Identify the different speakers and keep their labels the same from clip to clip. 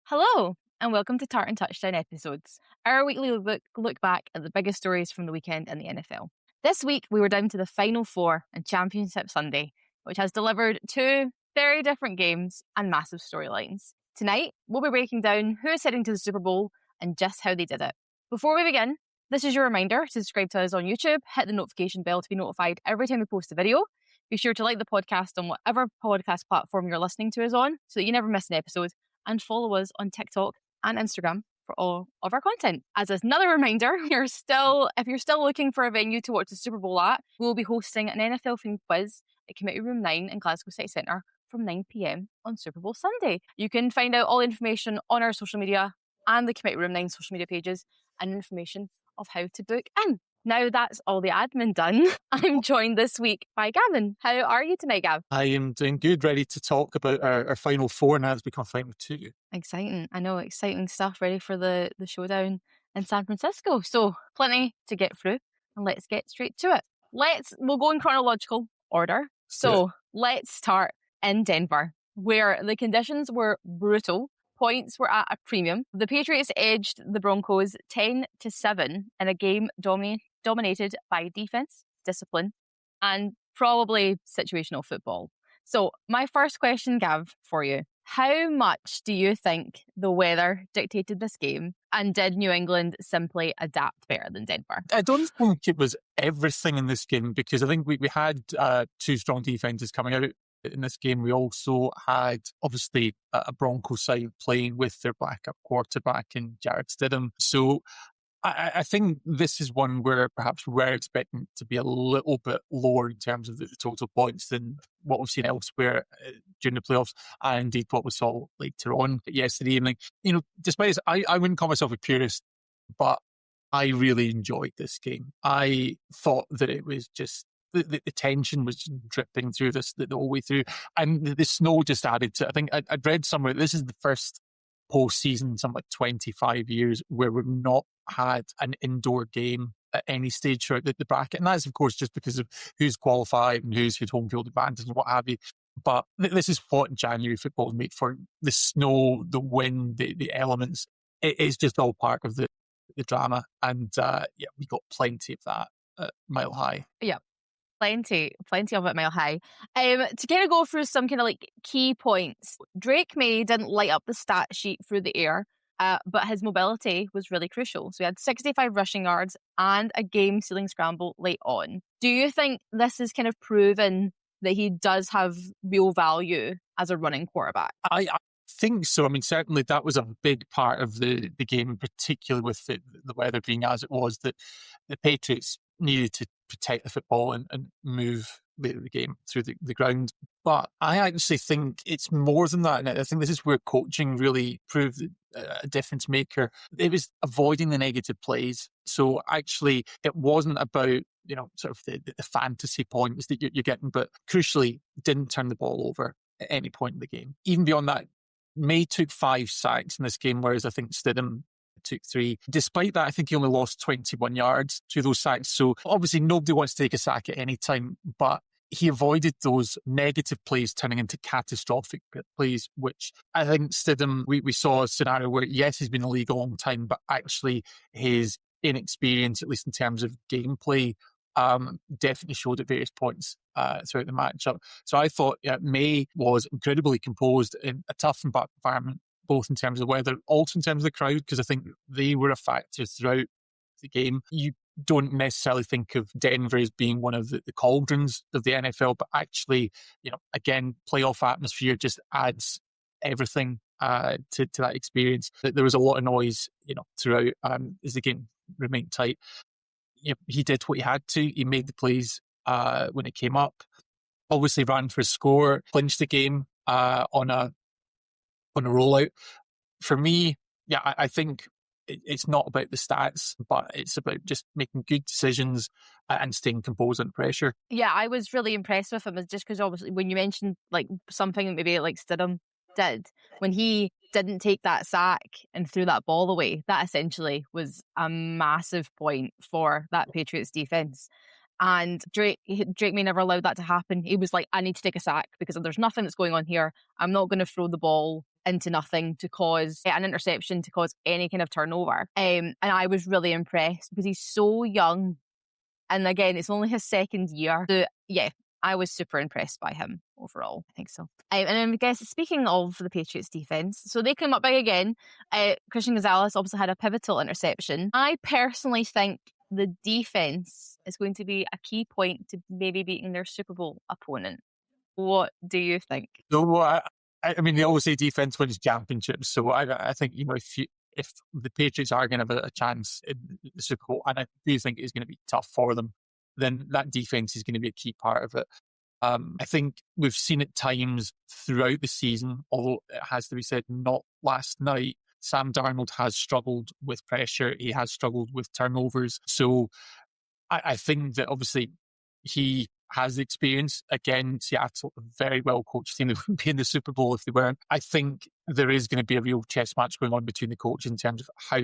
Speaker 1: Hello, and welcome to Tartan Touchdown episodes, our weekly look back at the biggest stories from the weekend in the NFL. This week, we were down to the Final Four and Championship Sunday, which has delivered two very different games and massive storylines. Tonight, we'll be breaking down who is heading to the Super Bowl and just how they did it. Before we begin, this is your reminder to subscribe to us on YouTube, hit the notification bell to be notified every time we post a video. Be sure to like the podcast on whatever podcast platform you're listening to us on so that you never miss an episode, and follow us on TikTok and Instagram for all of our content. As another reminder, if you're still looking for a venue to watch the Super Bowl at, we'll be hosting an NFL themed quiz at Committee Room 9 in Glasgow City Centre from 9 p.m. on Super Bowl Sunday. You can find out all the information on our social media and the Committee Room 9 social media pages and information of how to book in. Now that's all the admin done. I'm joined this week by Gavin. How are you tonight, Gav?
Speaker 2: I am doing good, ready to talk about our Final Four now. It's become Final Two.
Speaker 1: Exciting. I know, exciting stuff, ready for the showdown in San Francisco. So plenty to get through, and let's get straight to it. We'll go in chronological order. So let's start in Denver, where the conditions were brutal. Points were at a premium. The Patriots edged the Broncos 10-7 in a game dominated by defense, discipline, and probably situational football. So my first question, Gav, for you. How much do you think the weather dictated this game, and did New England simply adapt better than Denver?
Speaker 2: I don't think it was everything in this game, because I think we had two strong defenses coming out in this game. We also had, obviously, a Broncos side playing with their backup quarterback in Jarrett Stidham. So I think this is one where perhaps we're expecting to be a little bit lower in terms of the total points than what we've seen elsewhere during the playoffs, and indeed what we saw later on yesterday evening. You know, despite this, I wouldn't call myself a purist, but I really enjoyed this game. I thought that it was just, the tension was dripping through this the whole way through, and the snow just added to it. I think I'd read somewhere, this is the first postseason in something like 25 years where we've not had an indoor game at any stage throughout the bracket. And that's, of course, just because of who's qualified and who's had home field advantage and what have you. But this is what January football is made for. The snow, the wind, the elements, it is just all part of the drama. And we got plenty of that at Mile High.
Speaker 1: Yeah. Plenty of it Mile High. To kind of go through some kind of like key points, Drake May didn't light up the stat sheet through the air, but his mobility was really crucial. So he had 65 rushing yards and a game-sealing scramble late on. Do you think this is kind of proven that he does have real value as a running quarterback?
Speaker 2: I think so. I mean, certainly that was a big part of the game, particularly with the weather being as it was, that the Patriots needed to protect the football and move the game through the ground. But I actually think it's more than that. And I think this is where coaching really proved a difference maker. It was avoiding the negative plays. So actually, it wasn't about, sort of the fantasy points that you're getting, but crucially, didn't turn the ball over at any point in the game. Even beyond that, May took 5 sacks in this game, whereas I think Stidham took 3. Despite that, I think he only lost 21 yards through those sacks. So obviously nobody wants to take a sack at any time, but he avoided those negative plays turning into catastrophic plays, which I think Stidham, we saw a scenario where, yes, he's been in the league a long time, but actually his inexperience, at least in terms of gameplay, definitely showed at various points throughout the matchup. So I thought May was incredibly composed in a tough environment, both in terms of weather, also in terms of the crowd, because I think they were a factor throughout the game. You don't necessarily think of Denver as being one of the cauldrons of the NFL, but actually, again, playoff atmosphere just adds everything to that experience. There was a lot of noise, throughout as the game remained tight. He did what he had to. He made the plays when it came up. Obviously ran for a score, clinched the game on a rollout. For me, I think it's not about the stats, but it's about just making good decisions and staying composed under pressure.
Speaker 1: Yeah, I was really impressed with him, just because obviously when you mentioned like something maybe like Stidham did, when he didn't take that sack and threw that ball away, that essentially was a massive point for that Patriots defense. And Drake may never allowed that to happen. He was like, I need to take a sack because there's nothing that's going on here. I'm not going to throw the ball into nothing to cause an interception, to cause any kind of turnover. And I was really impressed because he's so young. And again, it's only his second year. So yeah, I was super impressed by him overall. I think so. And then I guess speaking of the Patriots defense, so they came up big again. Christian Gonzalez obviously had a pivotal interception. I personally think the defense is going to be a key point to maybe beating their Super Bowl opponent. What do you think?
Speaker 2: No, I mean, they always say defense wins championships. So I think, if the Patriots are going to have a chance in the Super Bowl, and I do think it's going to be tough for them, then that defense is going to be a key part of it. I think we've seen at times throughout the season, although it has to be said, not last night, Sam Darnold has struggled with pressure. He has struggled with turnovers. So I think that obviously he has the experience. Again, Seattle, a very well coached team that would be in the Super Bowl if they weren't. I think there is going to be a real chess match going on between the coaches in terms of how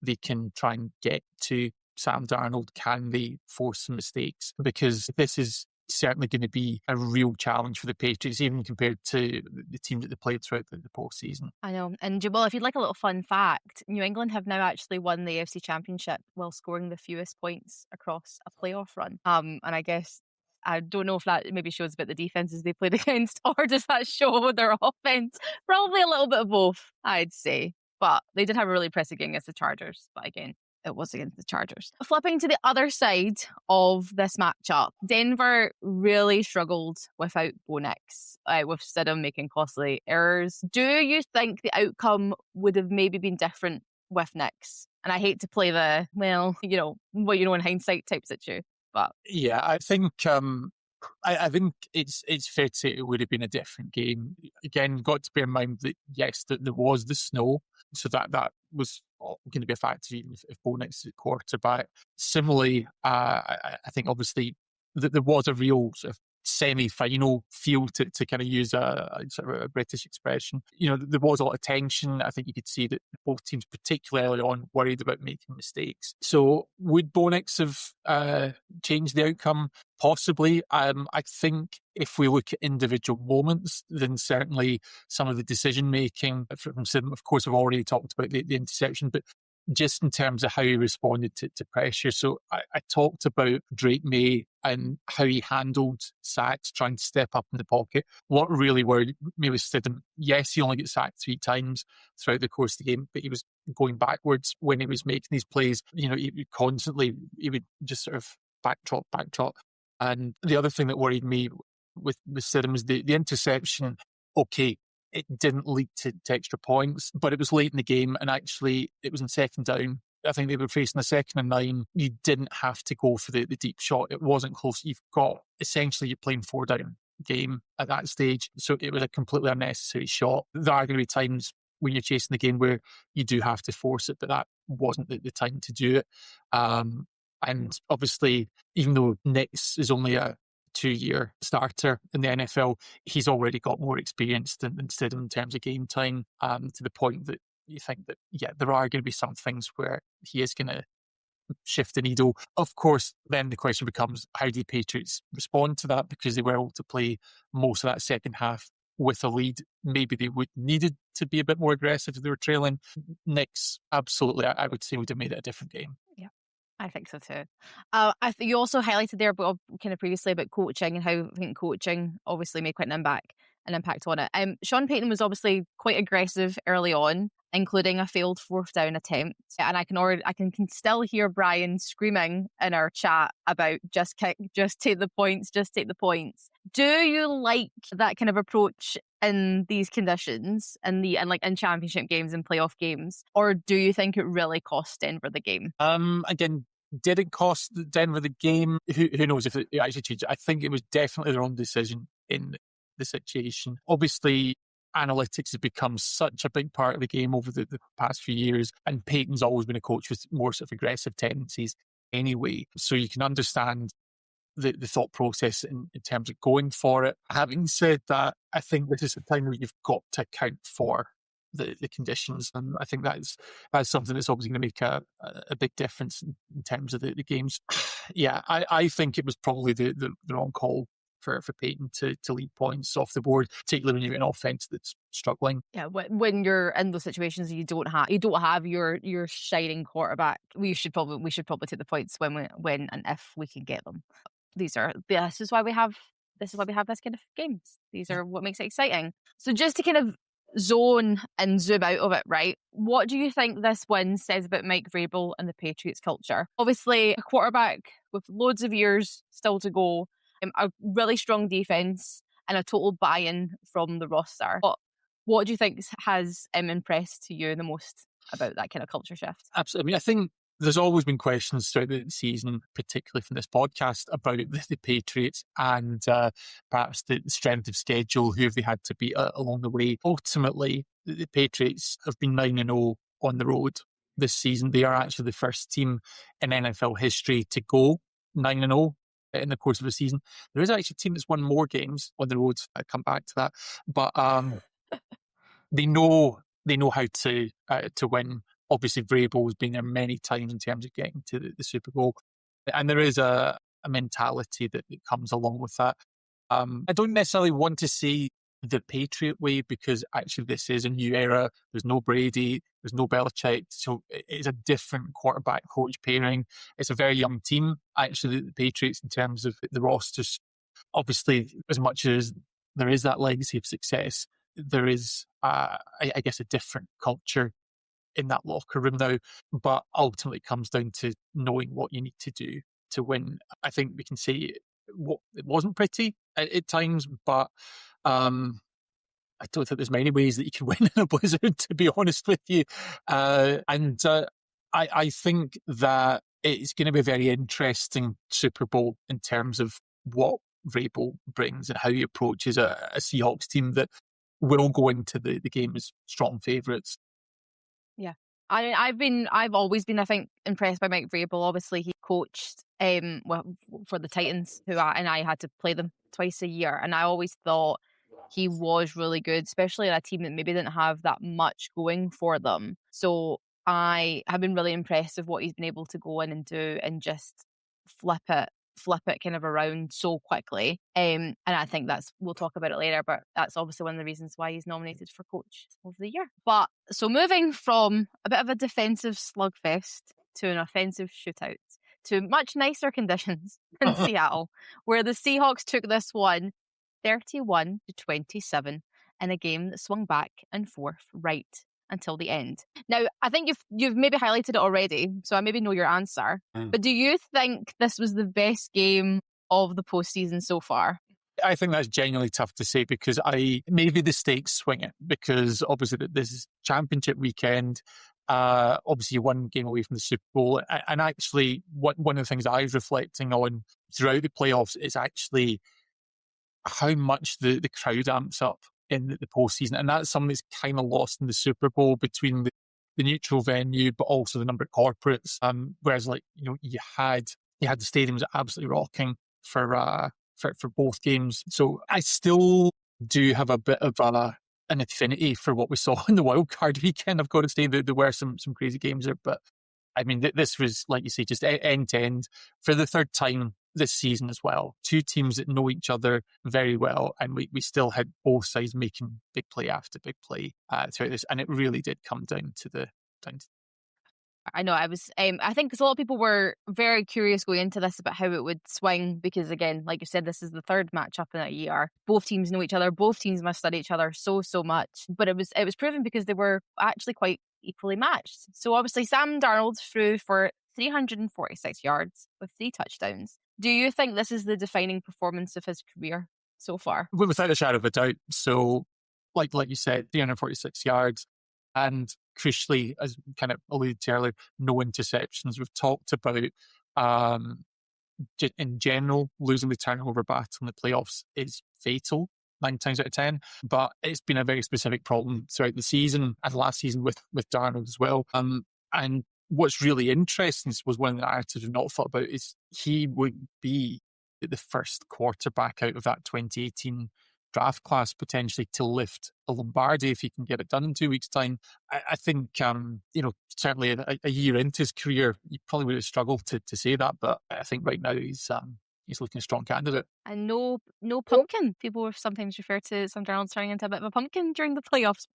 Speaker 2: they can try and get to Sam Darnold. Can they force some mistakes? Because this is certainly going to be a real challenge for the Patriots, even compared to the teams that they played throughout the postseason.
Speaker 1: I know. And Jamal, if you'd like a little fun fact, New England have now actually won the AFC Championship while scoring the fewest points across a playoff run. And I guess I don't know if that maybe shows about the defenses they played against, or does that show their offense? Probably a little bit of both, I'd say. But they did have a really impressive game against the Chargers. But again, it was against the Chargers. Flipping to the other side of this matchup, Denver really struggled without Bo Nix, with Stidham making costly errors. Do you think the outcome would have maybe been different with Nix? And I hate to play the, in hindsight type situation, but
Speaker 2: yeah, I think I think it's fair to say it would have been a different game. Again, got to bear in mind that yes, that there was the snow, so that was going to be a factor even if Bo Nix is at quarterback. Similarly, I think obviously that there was a real sort of semi-final feel to kind of use a sort of a British expression. There was a lot of tension. I think you could see that both teams, particularly early on, worried about making mistakes. So would Bo Nix have changed the outcome? Possibly. I think if we look at individual moments, then certainly some of the decision making from Sim, of course, we've already talked about the interception, but just in terms of how he responded to pressure. So I talked about Drake May and how he handled sacks, trying to step up in the pocket. What really worried me was Stidham. Yes, he only got sacked 3 times throughout the course of the game, but he was going backwards when he was making these plays. He would just sort of backtrot. And the other thing that worried me with Stidham was the interception. Okay, it didn't lead to extra points, but it was late in the game, and actually it was in second down. I think they were facing a 2nd and 9. You didn't have to go for the deep shot. It wasn't close. You're playing 4 down game at that stage. So it was a completely unnecessary shot. There are going to be times when you're chasing the game where you do have to force it, but that wasn't the time to do it. And obviously, even though Nix is only a 2-year starter in the NFL, he's already got more experience than Stidham in terms of game time, to the point that you think that, yeah, there are going to be some things where he is going to shift the needle. Of course, then the question becomes, how do the Patriots respond to that? Because they were able to play most of that second half with a lead. Maybe they would needed to be a bit more aggressive if they were trailing. Nix, absolutely, I would say would have made it a different game.
Speaker 1: yeah. I think so too. I think you also highlighted there, but kind of previously about coaching and how I think coaching obviously made quite an impact on it. Sean Payton was obviously quite aggressive early on, including a failed 4th down attempt, and I can still hear Brian screaming in our chat about just take the points, just take the points. Do you like that kind of approach in these conditions and in championship games and playoff games, or do you think it really cost Denver the game?
Speaker 2: Again, did it cost Denver the game? Who knows if it actually changed? I think it was definitely their own decision in the situation. Obviously, analytics has become such a big part of the game over the past few years, and Peyton's always been a coach with more sort of aggressive tendencies anyway. So you can understand the thought process in terms of going for it. Having said that, I think this is a time where you've got to account for the conditions, and I think that's something that's obviously going to make a big difference in terms of the games. Yeah, I think it was probably the wrong call for Peyton to lead points off the board, particularly when you're an offense that's struggling.
Speaker 1: Yeah, when you're in those situations, you don't have your shining quarterback. We should probably take the points when and if we can get them. This is why we have this kind of games. These are what makes it exciting. So just to kind of zone and zoom out of it, right? What do you think this win says about Mike Vrabel and the Patriots culture? Obviously, a quarterback with loads of years still to go, a really strong defense, and a total buy-in from the roster. What do you think has impressed to you the most about that kind of culture shift?
Speaker 2: Absolutely. I mean, I think there's always been questions throughout the season, particularly from this podcast, about the Patriots and perhaps the strength of schedule, who have they had to beat along the way. Ultimately, the Patriots have been 9-0 on the road this season. They are actually the first team in NFL history to go 9-0 in the course of a season. There is actually a team that's won more games on the road. I'll come back to that. But they know how to win. Obviously, Vrabel has been there many times in terms of getting to the Super Bowl, and there is a mentality that comes along with that. I don't necessarily want to say the Patriot way, because actually this is a new era. There's no Brady, there's no Belichick, so it's a different quarterback coach pairing. It's a very young team, actually, the Patriots, in terms of the rosters. Obviously, as much as there is that legacy of success, there is, I guess, a different culture in that locker room now. But ultimately, it comes down to knowing what you need to do to win. I think we can say it wasn't pretty at times, but I don't think there's many ways that you can win in a blizzard, to be honest with you. I think that it's going to be a very interesting Super Bowl in terms of what Vrabel brings and how he approaches a Seahawks team that will go into the game as strong favourites.
Speaker 1: Yeah. I've always been, I think, impressed by Mike Vrabel. Obviously, he coached for the Titans, I had to play them twice a year, and I always thought he was really good, especially at a team that maybe didn't have that much going for them. So I have been really impressed with what he's been able to go in and do and just flip it kind of around so quickly. And I think we'll talk about it later, but that's obviously one of the reasons why he's nominated for Coach of the Year. But so moving from a bit of a defensive slugfest to an offensive shootout to much nicer conditions in Seattle, where the Seahawks took this one 31-27 in a game that swung back and forth right until the end. Now, I think you've maybe highlighted it already, so I maybe know your answer. But do you think this was the best game of the postseason so far?
Speaker 2: I think that's genuinely tough to say, because maybe the stakes swing it, because obviously this is championship weekend. Obviously, you one game away from the Super Bowl. And actually, one of the things I was reflecting on throughout the playoffs is actually how much the crowd amps up in the postseason. And that's something that's kind of lost in the Super Bowl, between the neutral venue, but also the number of corporates. Whereas, you had the stadiums absolutely rocking for both games. So I still do have a bit of an affinity for what we saw in the wildcard weekend. I've got to say that there were some crazy games there, but I mean, this was, like you say, just end to end for the third time this season as well. Two teams that know each other very well, and we still had both sides making big play after big play throughout this, and it really did come down to
Speaker 1: I know I think because a lot of people were very curious going into this about how it would swing, because again, like you said, this is the third matchup in a year. Both teams know each other. Both teams must study each other so much. But it was proven because they were actually quite equally matched. So obviously Sam Darnold threw for 346 yards with 3 touchdowns. Do you think this is the defining performance of his career so far?
Speaker 2: Without a shadow of a doubt. So, like you said, 346 yards. And crucially, as kind of alluded to earlier, no interceptions. We've talked about, in general, losing the turnover battle in the playoffs is fatal 9 times out of 10. But it's been a very specific problem throughout the season, and last season with Darnold as well. And what's really interesting was one of the narratives we've not thought about is he would be the first quarterback out of that 2018 draft class potentially to lift a Lombardi if he can get it done in 2 weeks' time. I think, certainly a year into his career, you probably would have struggled to say that, but I think right now he's he's looking a strong candidate.
Speaker 1: And no pumpkin. People will sometimes refer to some journals turning into a bit of a pumpkin during the playoffs.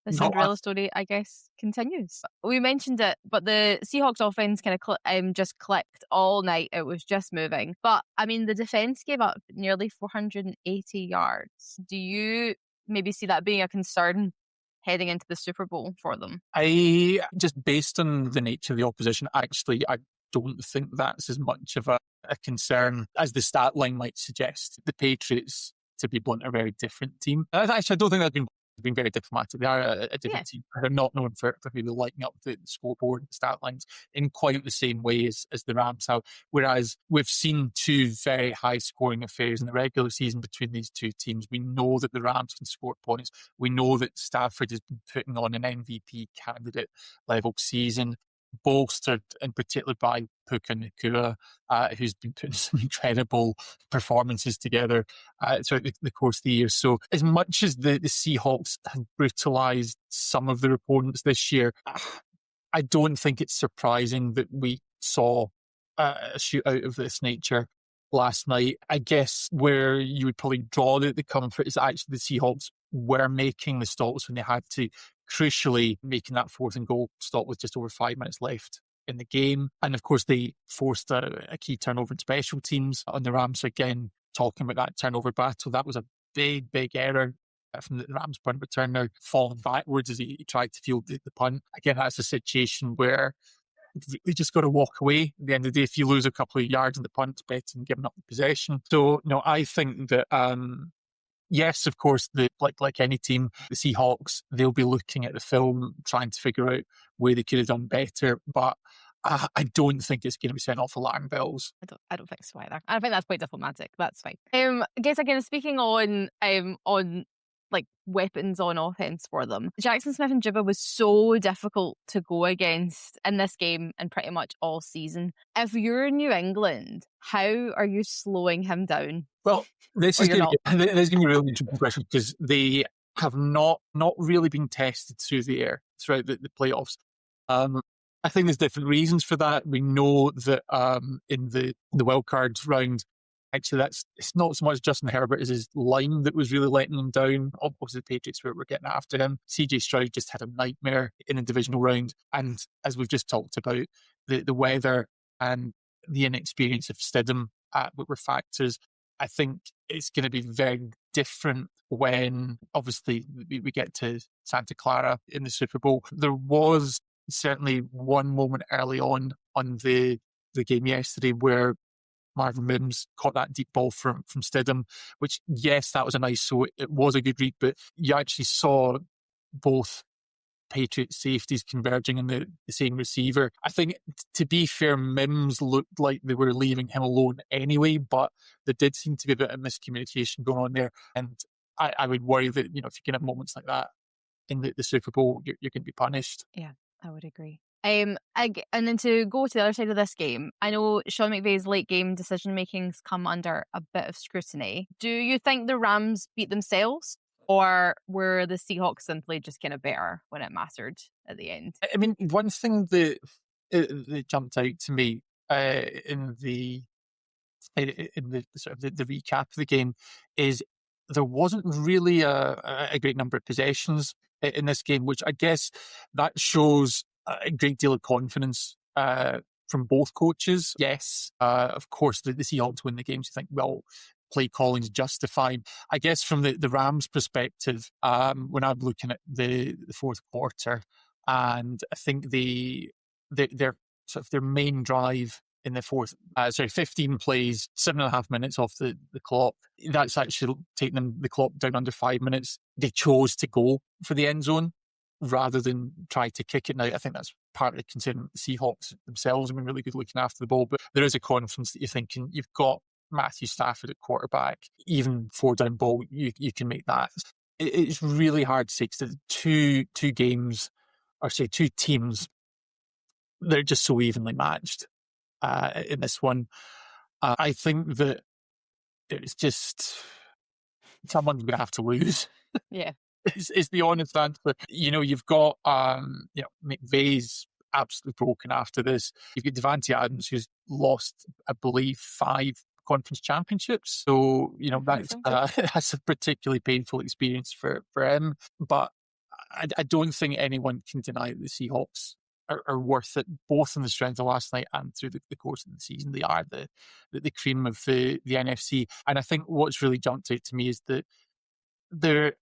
Speaker 1: The
Speaker 2: No,
Speaker 1: Cinderella story, I guess, continues. We mentioned it, but the Seahawks offense kind of just clicked all night. It was just moving. But, I mean, the defense gave up nearly 480 yards. Do you maybe see that being a concern heading into the Super Bowl for them?
Speaker 2: I just based on the nature of the opposition, actually, I don't think that's as much of a concern as the stat line might suggest. The Patriots, to be blunt, are a very different team. Actually, I don't think they've been very diplomatic. They are a different team. They're not known for maybe lighting up the scoreboard and stat lines in quite the same way as the Rams have. Whereas we've seen two very high scoring affairs in the regular season between these two teams. We know that the Rams can score points. We know that Stafford has been putting on an MVP candidate level season, bolstered in particular by Puka Nacua, who's been putting some incredible performances together throughout the course of the year. So as much as the Seahawks have brutalised some of their opponents this year, I don't think it's surprising that we saw a shootout of this nature last night. I guess where you would probably draw the comfort is actually the Seahawks were making the stops when they had to, crucially making that 4th and goal stop with just over 5 minutes left in the game. And of course, they forced a key turnover in special teams on the Rams. So again, talking about that turnover battle, that was a big error from the Rams punt returner, falling backwards as he tried to field the punt. Again, that's a situation where you just got to walk away. At the end of the day, if you lose a couple of yards in the punt, it's better than giving up the possession. So, no, I think that yes, of course, like any team, the Seahawks, they'll be looking at the film, trying to figure out where they could have done better. But I don't think it's going to be sent off alarm bells.
Speaker 1: I don't think so either. I think that's quite diplomatic. That's fine. I guess again, speaking on like weapons on offense for them, Jackson Smith-Njigba was so difficult to go against in this game and pretty much all season. If you're New England, how are you slowing him down?
Speaker 2: Well, this is going to be a really interesting question because they have not really been tested through the air throughout the playoffs. I think there's different reasons for that. We know that in the wild card round, actually, it's not so much Justin Herbert as his line that was really letting him down. Obviously, the Patriots were getting after him. CJ Stroud just had a nightmare in the divisional round. And as we've just talked about, the weather and the inexperience of Stidham were factors. I think it's going to be very different when, obviously, we get to Santa Clara in the Super Bowl. There was certainly one moment early on the game yesterday where Marvin Mims caught that deep ball from Stidham, which, yes, that was a nice, so it was a good read, but you actually saw both Patriot safeties converging on the same receiver. I think, to be fair, Mims looked like they were leaving him alone anyway, but there did seem to be a bit of miscommunication going on there. And I would worry that, if you can have moments like that in the Super Bowl, you're going to be punished.
Speaker 1: Yeah, I would agree. And then to go to the other side of this game, I know Sean McVay's late game decision making's come under a bit of scrutiny. Do you think the Rams beat themselves? Or were the Seahawks simply just kind of better when it mattered at the end?
Speaker 2: I mean, one thing that jumped out to me in the sort of the recap of the game is there wasn't really a great number of possessions in this game, which I guess that shows a great deal of confidence from both coaches. Yes, of course, the Seahawks win the game, so you think, well, play calling's justified. I guess from the Rams' perspective, when I'm looking at the fourth quarter, and I think their sort of their main drive in the 15 plays, 7.5 minutes off the clock. That's actually taking the clock down under 5 minutes. They chose to go for the end zone rather than try to kick it. Now, I think that's partly considering the Seahawks themselves have been really good looking after the ball, but there is a confidence that you're thinking you've got Matthew Stafford at quarterback, even 4-down ball, you can make that. It's really hard to say because two games, or say two teams, they're just so evenly matched in this one. I think that it's just someone's going to have to lose.
Speaker 1: Yeah.
Speaker 2: Is the honest answer. You've got McVay's absolutely broken after this. You've got Davante Adams, who's lost, I believe, 5 conference championships. So,
Speaker 1: I
Speaker 2: that's
Speaker 1: think so.
Speaker 2: that's a particularly painful experience for him. But I don't think anyone can deny that the Seahawks are worth it, both in the strength of last night and through the course of the season. They are the cream of the NFC. And I think what's really jumped out to me is that there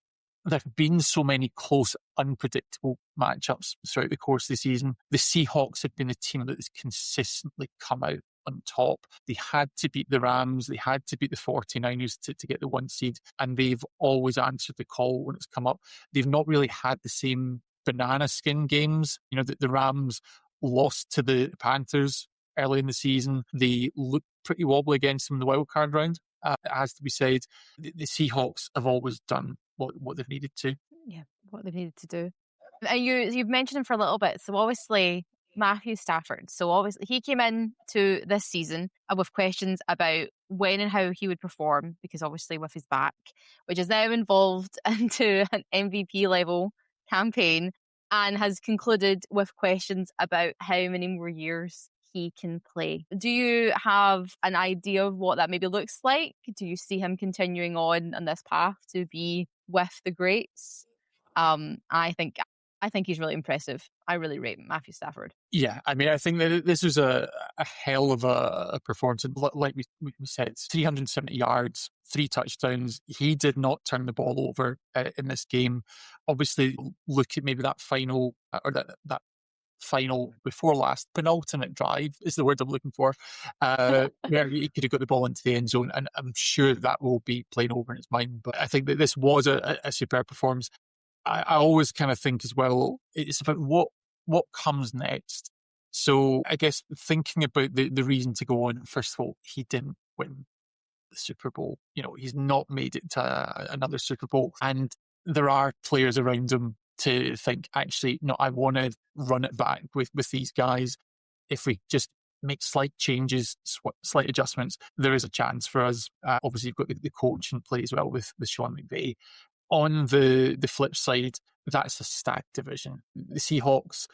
Speaker 2: there have been so many close, unpredictable matchups throughout the course of the season. The Seahawks have been a team that has consistently come out on top. They had to beat the Rams, they had to beat the 49ers to get the one seed, and they've always answered the call when it's come up. They've not really had the same banana skin games. The Rams lost to the Panthers early in the season. They looked pretty wobbly against them in the wildcard round. It has to be said, the Seahawks have always done what they've needed to.
Speaker 1: Yeah, what they've needed to do. And you've mentioned him for a little bit. So obviously Matthew Stafford. So obviously he came in to this season with questions about when and how he would perform, because obviously with his back, which is now involved into an MVP level campaign, and has concluded with questions about how many more years he can play. Do you have an idea of what that maybe looks like? Do you see him continuing on this path to be with the greats? I think he's really impressive. I really rate Matthew Stafford.
Speaker 2: Yeah, I mean, I think that this was a hell of a performance. And like we said, 370 yards, 3 touchdowns. He did not turn the ball over in this game. Obviously, look at maybe that final, or that final before last penultimate drive is the word I'm looking for, where he could have got the ball into the end zone, and I'm sure that will be playing over in his mind. But I think that this was a superb performance. I always kind of think as well, it's about what comes next. So I guess thinking about the reason to go on, first of all, he didn't win the Super Bowl. He's not made it to another Super Bowl. And there are players around him to think, actually, no, I want to run it back with these guys. If we just make slight changes, slight adjustments, there is a chance for us. Obviously, you've got the coach in play as well with Sean McVay. On the flip side, that's a stacked division. The Seahawks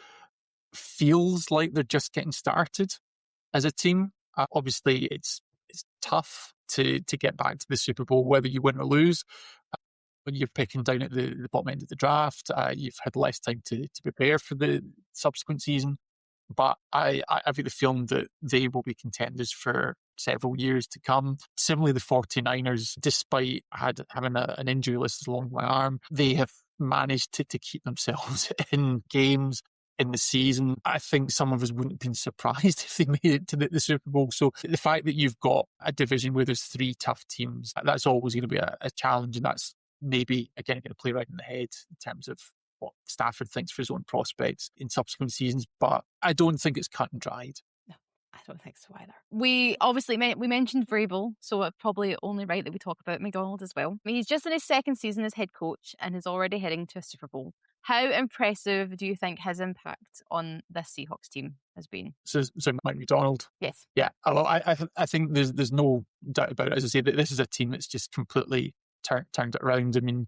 Speaker 2: feels like they're just getting started as a team. Obviously, it's tough to get back to the Super Bowl, whether you win or lose. When you're picking down at the bottom end of the draft, you've had less time to prepare for the subsequent season. But I've got the feeling that they will be contenders for several years to come. Similarly, the 49ers, despite having an injury list along my arm, they have managed to keep themselves in games in the season. I think some of us wouldn't have been surprised if they made it to the Super Bowl. So the fact that you've got a division where there's 3 tough teams, that's always going to be a challenge. And that's maybe, again, going to play right in the head in terms of what Stafford thinks for his own prospects in subsequent seasons. But I don't think it's cut and dried.
Speaker 1: No, I don't think so either. We obviously we mentioned Vrabel, so it's probably only right that we talk about McDonald as well. I mean, he's just in his second season as head coach and is already heading to a Super Bowl. How impressive do you think his impact on this Seahawks team has been?
Speaker 2: So Mike McDonald.
Speaker 1: Yes.
Speaker 2: Yeah. Well, I think there's no doubt about it. As I say, that this is a team that's just completely turned it around. I mean,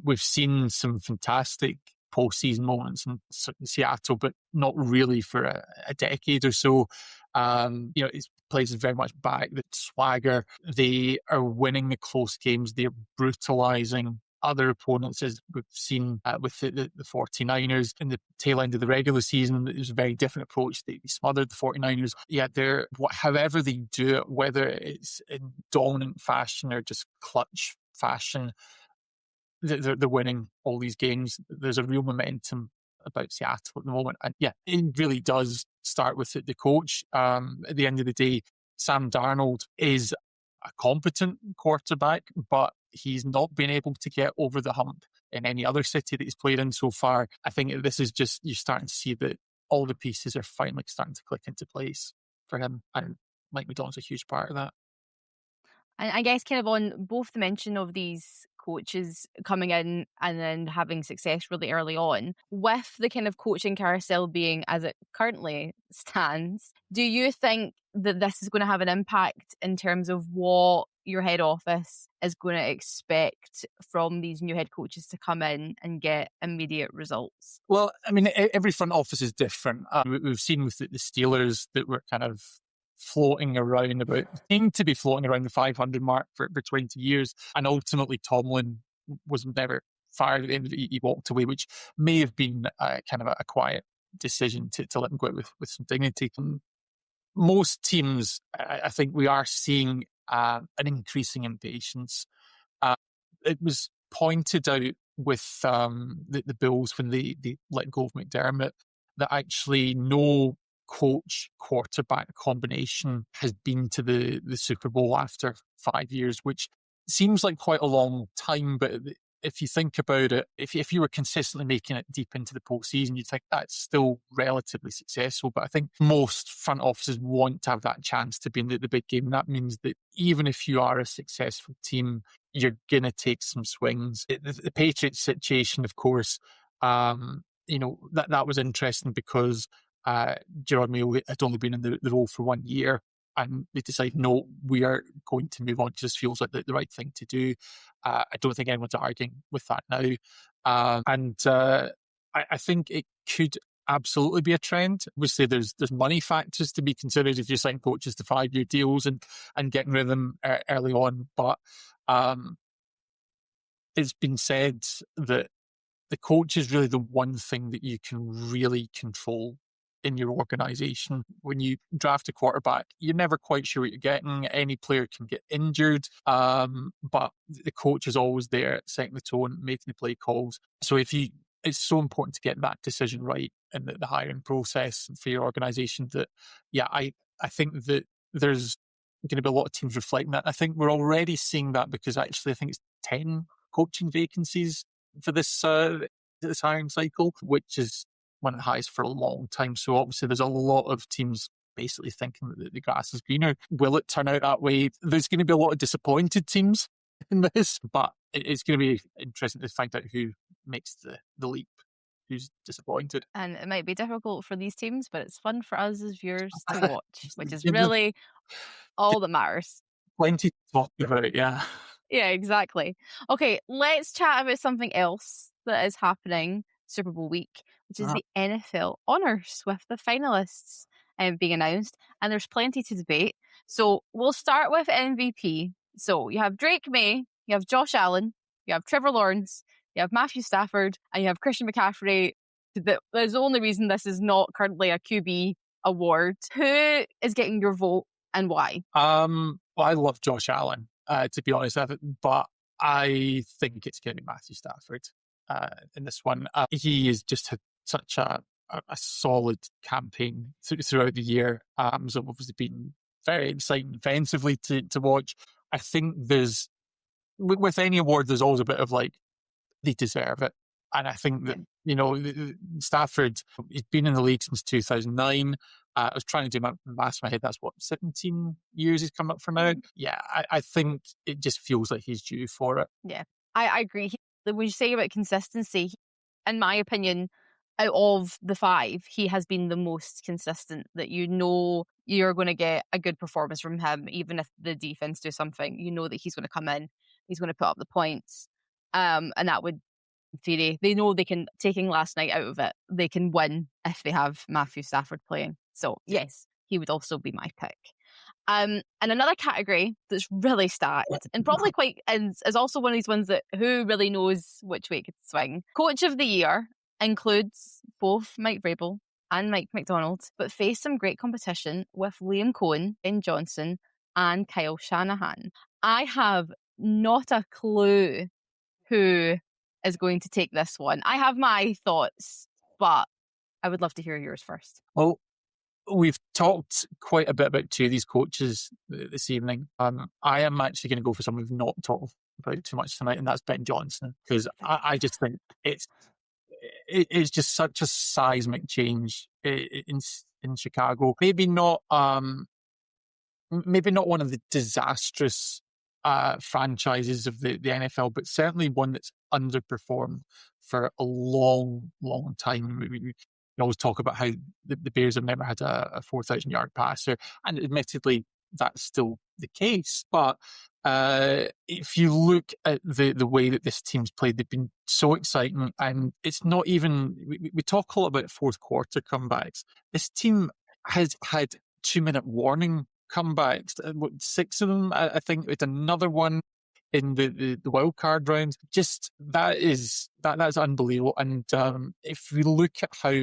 Speaker 2: we've seen some fantastic postseason moments in Seattle, but not really for a decade or so. His place is very much back. The swagger. They are winning the close games. They're brutalizing other opponents, as we've seen with the 49ers in the tail end of the regular season. It was a very different approach. They smothered the 49ers. Yeah, however they do it, whether it's in dominant fashion or just clutch fashion, they're winning all these games. There's a real momentum about Seattle at the moment. And yeah, it really does start with the coach. At the end of the day, Sam Darnold is a competent quarterback, but he's not been able to get over the hump in any other city that he's played in so far. I think this is just, you're starting to see that all the pieces are finally starting to click into place for him. And Mike McDonald's a huge part of that.
Speaker 1: And I guess kind of on both the mention of these coaches coming in and then having success really early on, with the kind of coaching carousel being as it currently stands, do you think that this is going to have an impact in terms of what your head office is going to expect from these new head coaches to come in and get immediate results?
Speaker 2: Well, I mean, every front office is different. We've seen with the Steelers that were kind of floating around seemed to be floating around the 500 mark for 20 years. And ultimately, Tomlin was never fired at the end of it. He walked away, which may have been kind of a quiet decision to let him go out with some dignity. Most teams, I think we are seeing an increasing impatience. It was pointed out with the Bills when they let go of McDermott that actually no coach quarterback combination has been to the Super Bowl after 5 years, which seems like quite a long time. But if you think about it, if you were consistently making it deep into the postseason, you'd think that's still relatively successful. But I think most front offices want to have that chance to be in the big game. That means that even if you are a successful team, you're going to take some swings. The Patriots situation, of course, that was interesting because Gerard Mayo had only been in the role for 1 year, and they decided, no, we are going to move on. It just feels like the right thing to do. I don't think anyone's arguing with that now. I think it could absolutely be a trend. Obviously, there's money factors to be considered if you sign coaches to 5-year deals and getting rid of them early on. But it's been said that the coach is really the one thing that you can really control in your organization. When you draft a quarterback, you're never quite sure what you're getting. Any player can get injured, but the coach is always there setting the tone, making the play calls. So it's so important to get that decision right in the hiring process for your organization that, I think that there's going to be a lot of teams reflecting that. I think we're already seeing that because actually I think it's 10 coaching vacancies for this hiring cycle, which is one of the highest for a long time. So obviously there's a lot of teams basically thinking that the grass is greener. Will it turn out that way? There's going to be a lot of disappointed teams in this, but it's going to be interesting to find out who makes the leap, who's disappointed.
Speaker 1: And it might be difficult for these teams, but it's fun for us as viewers to watch, which is really all that matters.
Speaker 2: Plenty to talk about, yeah.
Speaker 1: Yeah, exactly. Okay, let's chat about something else that is happening Super Bowl week, which is the NFL Honors with the finalists being announced. And there's plenty to debate. So we'll start with MVP. So you have Drake May, you have Josh Allen, you have Trevor Lawrence, you have Matthew Stafford, and you have Christian McCaffrey. There's the only reason this is not currently a QB award. Who is getting your vote and why?
Speaker 2: Well, I love Josh Allen, to be honest, but I think it's going to be Matthew Stafford in this one. He has just had such a solid campaign throughout the year. So obviously been very exciting defensively to watch. I think there's, with any award, there's always a bit of like, they deserve it. And I think that, Stafford, he's been in the league since 2009. I was trying to do my maths in my head. That's 17 years he's come up for now. Yeah, I think it just feels like he's due for it.
Speaker 1: Yeah, I agree. When you say about consistency, in my opinion, out of the 5, he has been the most consistent, that you're going to get a good performance from him, even if the defense do something. You know that he's going to come in, he's going to put up the points. And that would, in theory, they know they can, taking last night out of it, they can win if they have Matthew Stafford playing. So yes, he would also be my pick. And another category that's really stacked and probably quite is also one of these ones that who really knows which way it could swing. Coach of the Year includes both Mike Vrabel and Mike McDonald, but face some great competition with Liam Cohen, Ben Johnson, and Kyle Shanahan. I have not a clue who is going to take this one. I have my thoughts, but I would love to hear yours first.
Speaker 2: Well, we've talked quite a bit about 2 of these coaches this evening. I am actually going to go for someone we've not talked about too much tonight, and that's Ben Johnson, because I just think it's just such a seismic change in Chicago. Maybe not one of the disastrous franchises of the NFL, but certainly one that's underperformed for a long, long time. We always talk about how the Bears have never had a 4,000-yard passer, and admittedly, that's still the case. But if you look at the way that this team's played, they've been so exciting, and it's not even, we talk a lot about fourth quarter comebacks. This team has had 2-minute warning comebacks. 6 of them. I think it's another one in the wild card round. Just that's unbelievable. And if we look at how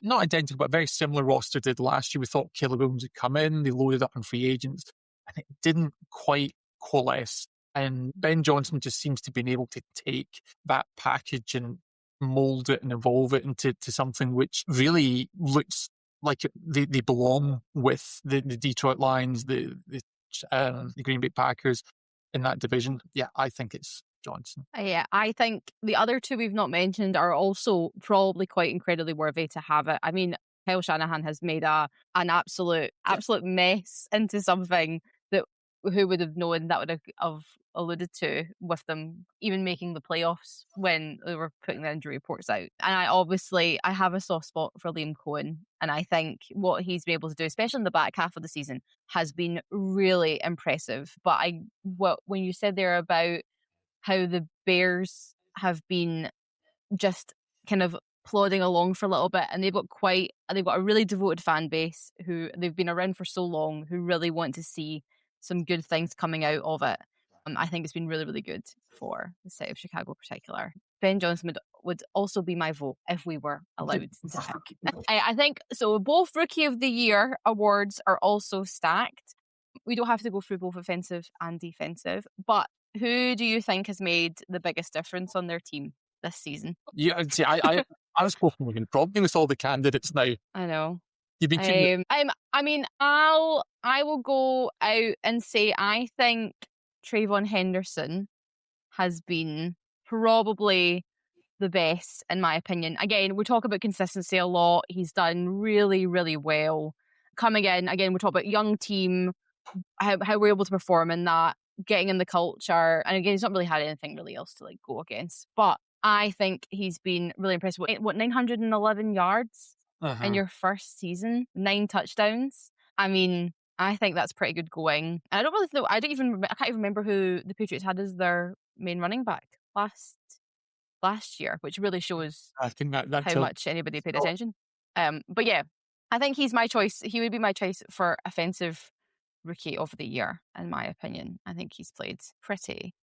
Speaker 2: not identical, but very similar roster did last year. We thought Caleb Williams would come in. They loaded up on free agents, and it didn't quite coalesce. And Ben Johnson just seems to be able to take that package and mold it and evolve it into something which really looks like they belong with the Detroit Lions, the Green Bay Packers in that division. Yeah, I think it's Johnson.
Speaker 1: Yeah, I think the other two we've not mentioned are also probably quite incredibly worthy to have it. I mean, Kyle Shanahan has made an absolute mess into something that who would have known that would have alluded to with them even making the playoffs when they were putting the injury reports out. And I have a soft spot for Liam Cohen, and I think what he's been able to do, especially in the back half of the season, has been really impressive. But when you said there about how the Bears have been just kind of plodding along for a little bit, and they've got a really devoted fan base who they've been around for so long, who really want to see some good things coming out of it. I think it's been really, really good for the city of Chicago in particular. Ben Johnson would also be my vote if we were allowed to pick. I think so. Both Rookie of the Year awards are also stacked. We don't have to go through both offensive and defensive, but who do you think has made the biggest difference on their team this season?
Speaker 2: Yeah, see, I was hoping we can probably with all the candidates now.
Speaker 1: I know.
Speaker 2: You've been keeping
Speaker 1: I will go out and say I think Trayvon Henderson has been probably the best in my opinion. Again, we talk about consistency a lot. He's done really, really well. Coming in, again, we talk about young team, how we're able to perform in that, getting in the culture. And again, he's not really had anything really else to go against. But I think he's been really impressive. What 911 yards in your first season, 9 touchdowns. I mean, I think that's pretty good going. And I don't really know. I can't even remember who the Patriots had as their main running back last year, which really shows
Speaker 2: I think that
Speaker 1: how much anybody paid attention. But yeah, I think he's my choice. He would be my choice for offensive Rookie of the Year, in my opinion. I think he's played pretty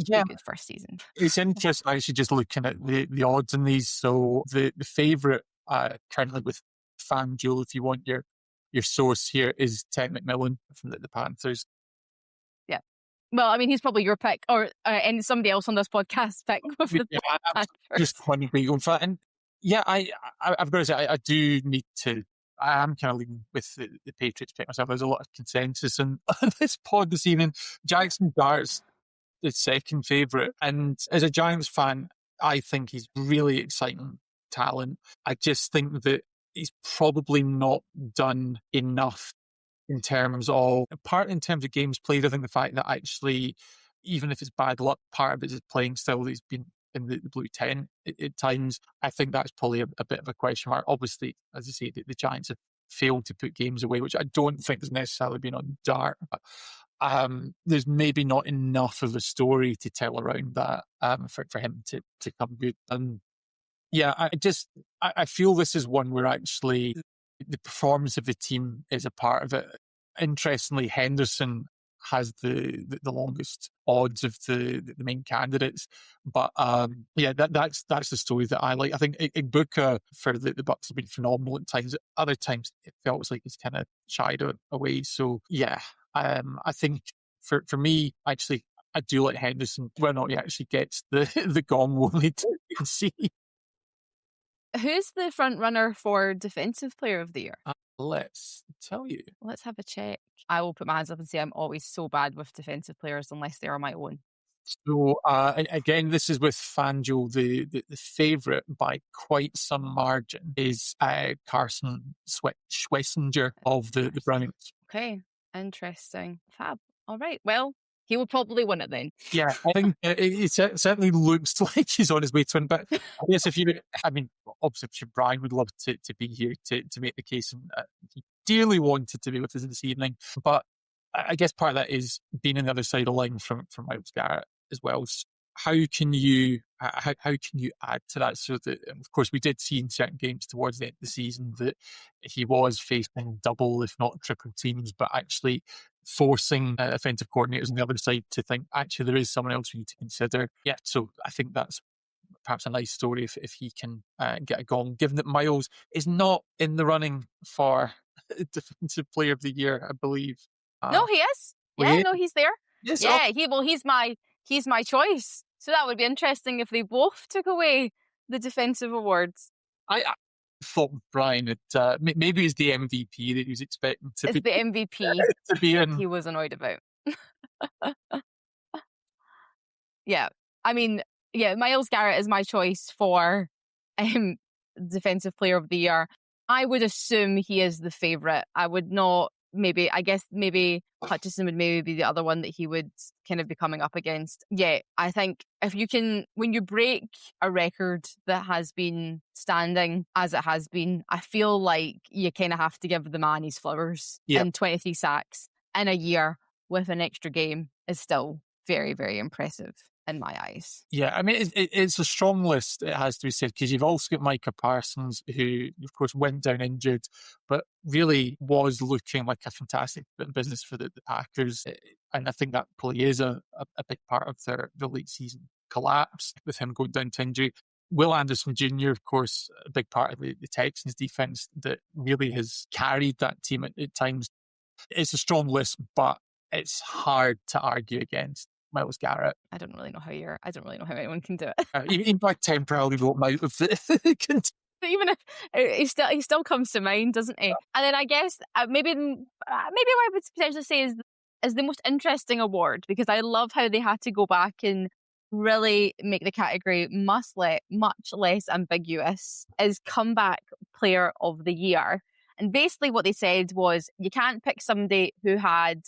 Speaker 1: good first season.
Speaker 2: It's interesting actually just looking at the odds in these. So the favourite currently with FanDuel, if you want your source here, is Ted McMillan from the Panthers.
Speaker 1: Yeah. Well, I mean, he's probably your pick, or and somebody else on this podcast pick.
Speaker 2: Just one week on that. And yeah, I've got to say, I do need to. I am kind of leaning with the Patriots pick myself. There's a lot of consensus on this pod this evening. Jackson Dart's the second favourite. And as a Giants fan, I think he's really exciting talent. I just think that he's probably not done enough in terms of games played. I think the fact that actually, even if it's bad luck, part of it is playing style. He's been in the blue 10 at times. I think that's probably a bit of a question mark. Obviously, as you say, the Giants have failed to put games away, which I don't think has necessarily been on Dart. But there's maybe not enough of a story to tell around that for him to come good. And yeah, I feel this is one where actually the performance of the team is a part of it. Interestingly, Henderson has the longest odds of the main candidates, but that's the story that I like. I think Ibuka for the Bucks have been phenomenal at times. Other times it felt like he's kind of shied away. So yeah, I think for me, actually, I do like Henderson. Whether or not he actually gets the gong, we'll need to see.
Speaker 1: Who's the front runner for Defensive Player of the Year?
Speaker 2: Let's tell you.
Speaker 1: Let's have a check. I will put my hands up and say I'm always so bad with defensive players unless they are my own.
Speaker 2: So again, this is with FanDuel. The favourite by quite some margin is Carson Schwessinger of the Browns.
Speaker 1: Okay, interesting. Fab. All right. Well, he will probably win it then.
Speaker 2: Yeah, I think it certainly looks like he's on his way to win. But yes, obviously, Brian would love to be here to make the case, and he dearly wanted to be with us this evening. But I guess part of that is being on the other side of the line from Myles Garrett as well. how can you add to that? So that, of course, we did see in certain games towards the end of the season that he was facing double, if not triple teams, but actually forcing offensive coordinators on the other side to think, actually, there is someone else we need to consider. Yeah, so I think that's perhaps a nice story if he can get a gong, given that Miles is not in the running for Defensive Player of the Year, I believe.
Speaker 1: No, he is. Yeah, no, he's there.
Speaker 2: Yes,
Speaker 1: Yeah, he's my choice. So that would be interesting if they both took away the defensive awards.
Speaker 2: I thought Brian had maybe it's the MVP that he was expecting to
Speaker 1: It's
Speaker 2: be
Speaker 1: the MVP
Speaker 2: to be in.
Speaker 1: he was annoyed about. Yeah. I mean, yeah, Myles Garrett is my choice for Defensive Player of the Year. I would assume he is the favourite. I would not, I guess maybe Hutchinson would maybe be the other one that he would kind of be coming up against. Yeah, I think if you can, when you break a record that has been standing as it has been, I feel like you kind of have to give the man his flowers.
Speaker 2: Yep.
Speaker 1: And 23 sacks in a year with an extra game is still very, very impressive in my eyes.
Speaker 2: Yeah, I mean, it's a strong list, it has to be said, because you've also got Micah Parsons, who, of course, went down injured, but really was looking like a fantastic bit of business for the Packers. And I think that probably is a big part of their late season collapse with him going down to injury. Will Anderson Jr., of course, a big part of the Texans defense that really has carried that team at times. It's a strong list, but it's hard to argue against Myles Garrett.
Speaker 1: I don't really know how anyone can do it.
Speaker 2: Even I temporarily wrote him out of the.
Speaker 1: Even if he still comes to mind, doesn't he? And then I guess maybe what I would potentially say is the most interesting award, because I love how they had to go back and really make the category much less ambiguous, is Comeback Player of the Year. And basically what they said was, you can't pick somebody who had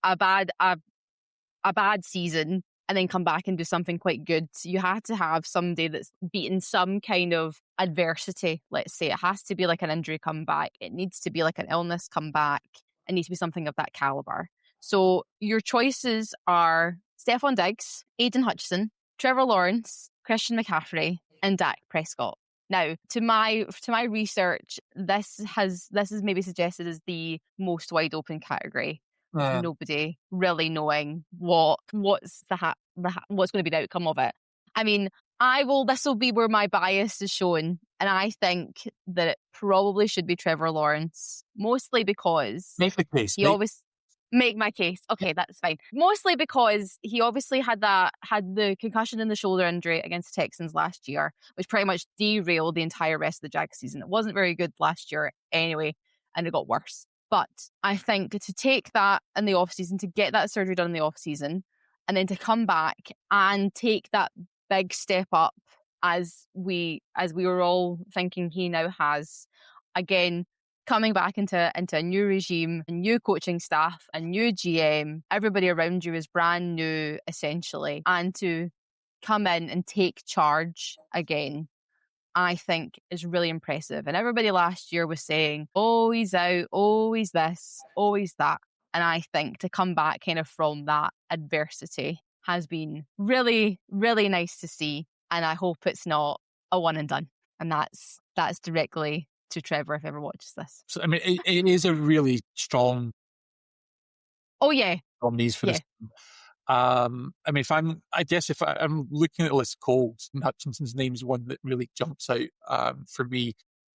Speaker 1: a bad season and then come back and do something quite good. You had to have somebody that's beaten some kind of adversity, let's say. It has to be like an injury comeback. It needs to be like an illness comeback. It needs to be something of that caliber. So your choices are Stephon Diggs, Aiden Hutchinson, Trevor Lawrence, Christian McCaffrey, and Dak Prescott. Now, to my research, this is maybe suggested as the most wide open category. Nobody really knowing what's going to be the outcome of it. I mean, this will be where my bias is shown, and I think that it probably should be Trevor Lawrence, mostly because
Speaker 2: Make the case.
Speaker 1: Make my case. Okay, that's fine. Mostly because he obviously had the concussion and the shoulder injury against the Texans last year, which pretty much derailed the entire rest of the Jags season. It wasn't very good last year anyway, and it got worse. But I think to take that in the offseason, to get that surgery done in the offseason, and then to come back and take that big step up as we were all thinking he now has, again, coming back into a new regime, a new coaching staff, a new GM, everybody around you is brand new, essentially. And to come in and take charge again, I think is really impressive. And everybody last year was saying, oh, he's out, oh, he's this, oh, he's that. And I think to come back kind of from that adversity has been really, really nice to see. And I hope it's not a one and done. And that's directly to Trevor, if ever watches this.
Speaker 2: So, I mean, it is a really strong.
Speaker 1: Oh yeah.
Speaker 2: Nominees for this. I mean, if I'm looking at the list cold, Hutchinson's name is one that really jumps out for me.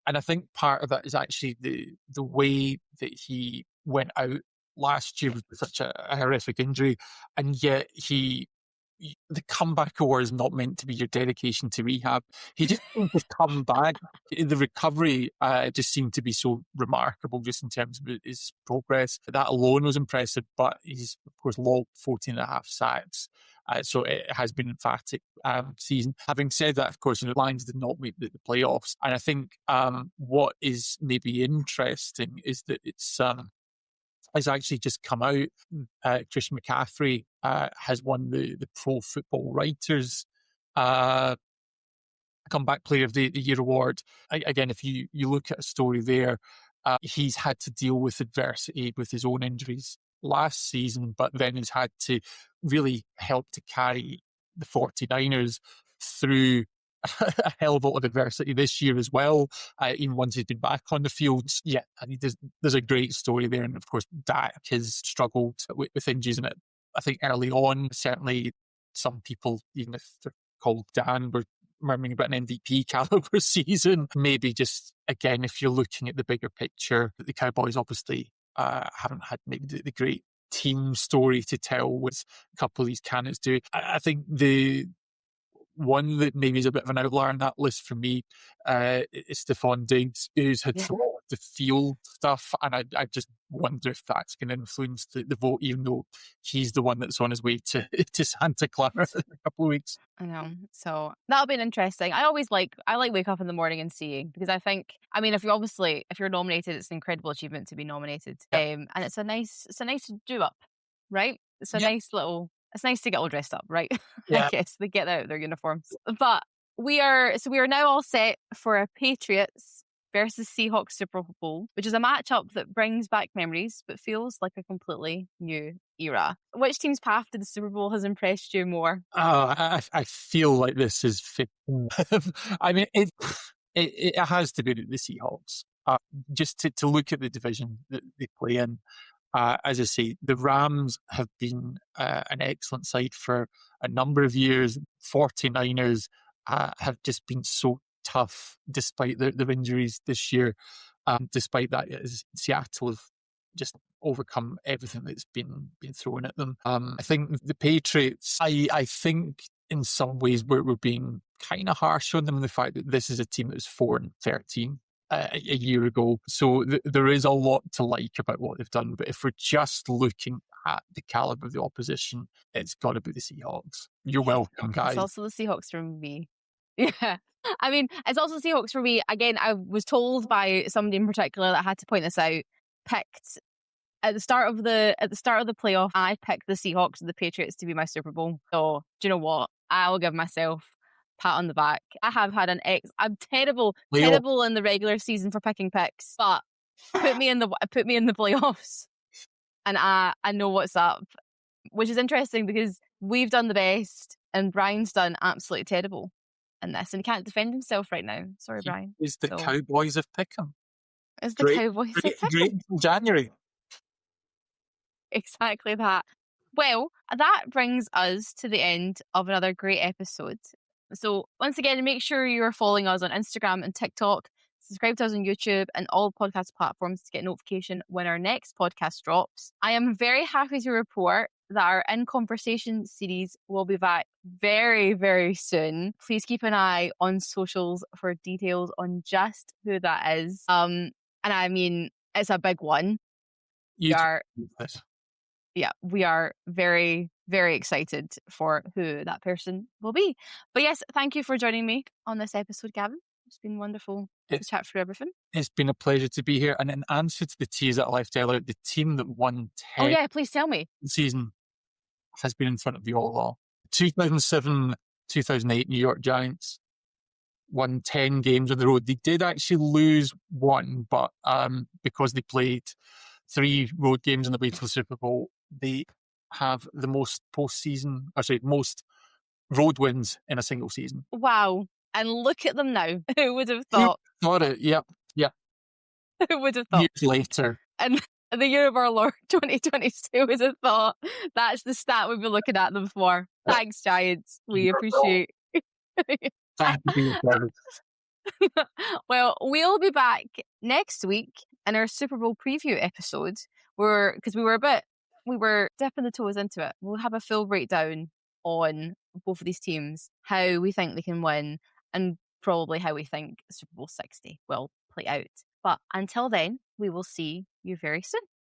Speaker 2: And I think part of that is actually the way that he went out last year with such a horrific injury, and yet the comeback award is not meant to be your dedication to rehab. He just seemed to come back. The recovery just seemed to be so remarkable just in terms of his progress. That alone was impressive, but he's, of course, logged 14 and a half sacks. So it has been an emphatic season. Having said that, of course, the Lions did not make the playoffs. And I think what is maybe interesting is that it's has actually just come out. Christian McCaffrey has won the Pro Football Writers Comeback Player of the Year award. Again, if you look at a story there, he's had to deal with adversity with his own injuries last season, but then has had to really help to carry the 49ers through a hell of a lot of adversity this year as well, even once he's been back on the field. Yeah, I mean, there's a great story there. And of course, Dak has struggled with injuries in it. I think early on, certainly some people, even if they're called Dan, were murmuring about an MVP caliber season. Maybe just, again, if you're looking at the bigger picture, the Cowboys obviously haven't had maybe the great team story to tell with a couple of these candidates do. I think the one that maybe is a bit of an outlier on that list for me is Stephon Diggs, who's had some of the field stuff, and I just wonder if that's going to influence the vote, even though he's the one that's on his way to Santa Clara in a couple of weeks.
Speaker 1: I know. So that'll be interesting. I wake up in the morning and seeing, because I think, I mean, if you're nominated, it's an incredible achievement to be nominated. And it's a nice do up, right? It's nice to get all dressed up, right?
Speaker 2: Yeah.
Speaker 1: I guess they get out of their uniforms. But we are now all set for a Patriots versus Seahawks Super Bowl, which is a matchup that brings back memories but feels like a completely new era. Which team's path to the Super Bowl has impressed you more?
Speaker 2: I feel like this is fit. I mean, it has to be the Seahawks. Just to look at the division that they play in, as I say, the Rams have been an excellent side for a number of years. 49ers have just been so tough despite their injuries this year. Despite that, Seattle have just overcome everything that's been thrown at them. I think the Patriots, I think in some ways we're being kind of harsh on them in the fact that this is a team that was 4-13 a year ago. So there is a lot to like about what they've done. But if we're just looking at the caliber of the opposition, it's got to be the Seahawks. You're welcome, guys.
Speaker 1: It's also the Seahawks for me. Yeah. I mean, it's also Seahawks for me. Again, I was told by somebody in particular that I had to point this out. Picked at the start of the playoff, I picked the Seahawks and the Patriots to be my Super Bowl. So do you know what? I will give myself a pat on the back. I have had I'm terrible in the regular season for picking picks, but put me in the playoffs, and I know what's up. Which is interesting because we've done the best, and Brian's done absolutely terrible in this, and he can't defend himself right now. Sorry, Brian.
Speaker 2: Is the Cowboys of Pickham?
Speaker 1: Is the Cowboys of Pickham?
Speaker 2: Great until January.
Speaker 1: Exactly that. Well, that brings us to the end of another great episode. So once again, make sure you're following us on Instagram and TikTok. Subscribe to us on YouTube and all podcast platforms to get notification when our next podcast drops. I am very happy to report that our In Conversation series will be back very, very soon. Please keep an eye on socials for details on just who that is. And I mean, it's a big one. We are very, very excited for who that person will be. But yes, thank you for joining me on this episode, Gavin. It's been wonderful to chat through everything.
Speaker 2: It's been a pleasure to be here. And in answer to the tease that I left earlier, the team that won 10
Speaker 1: oh yeah, please tell me.
Speaker 2: season has been in front of you all along. 2007, 2008 New York Giants won 10 games on the road. They did actually lose one, but because they played 3 road games on the way to the Super Bowl, they have the most most road wins in a single season.
Speaker 1: Wow. And look at them now. Who would have thought?
Speaker 2: Who thought it? Yep.
Speaker 1: Who would have thought?
Speaker 2: Years later.
Speaker 1: And the year of our Lord 2022 would have thought that's the stat we've been looking at them for. Thanks, Giants. We appreciate
Speaker 2: Thank you.
Speaker 1: Well, we'll be back next week in our Super Bowl preview episode, because we were dipping the toes into it. We'll have a full breakdown on both of these teams, how we think they can win, and probably how we think Super Bowl 60 will play out. But until then, we will see you very soon.